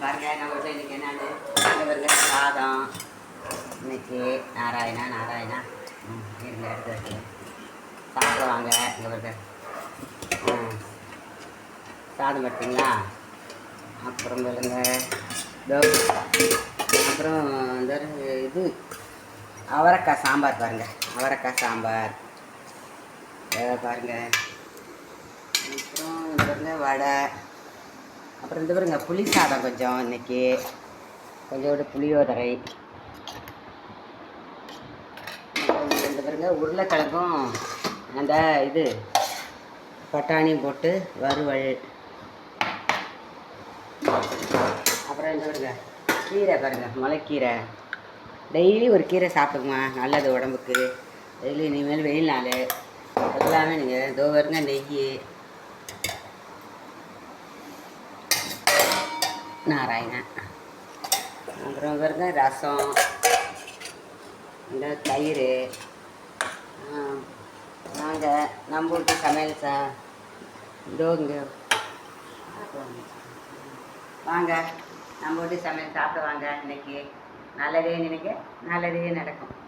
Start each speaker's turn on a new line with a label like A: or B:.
A: பாருங்க நம்ம வீட்டில் இன்றைக்கி என்னது பாருங்க சாதம். இன்னைக்கு நாராயணா இருங்க எடுத்து வச்சு சாப்பிடுவாங்க. இங்கே பாருங்க சாதம் பார்த்தீங்களா. அப்புறம் பாருங்க அப்புறம் இந்த இது அவரைக்காய் சாம்பார் பாருங்கள். அவரைக்காய் சாம்பார் பாருங்கள். அப்புறம் இந்த பாருங்க வடை. அப்புறம் இந்த பாருங்க புளி சாதம் கொஞ்சம் இன்றைக்கி கொஞ்சோண்டு புளியோதரை. இந்த பாருங்க உருளைக்கிழங்கும் அந்த இது பட்டாணியும் போட்டு வறுவல். அப்புறம் இந்த பாருங்க கீரை பாருங்கள், முளைக்கீரை. டெய்லி ஒரு கீரை சாப்பிடுங்கம்மா, நல்லது உடம்புக்கு. டெய்லி இனிமேல் வெயில் நாள் எல்லாமே நீங்கள் இதோ வருங்க நெய் நாராயணன். அப்புறம் வருங்க ரசம், இந்த தயிர். நாங்கள் நம்ம வீட்டு சமையல் இதோ இங்கே வாங்க, நம்ம வீட்டு சமையல் சாப்பிட்டு வாங்க. இன்றைக்கி நல்லதே நினைக்க நல்லதே நடக்கும்.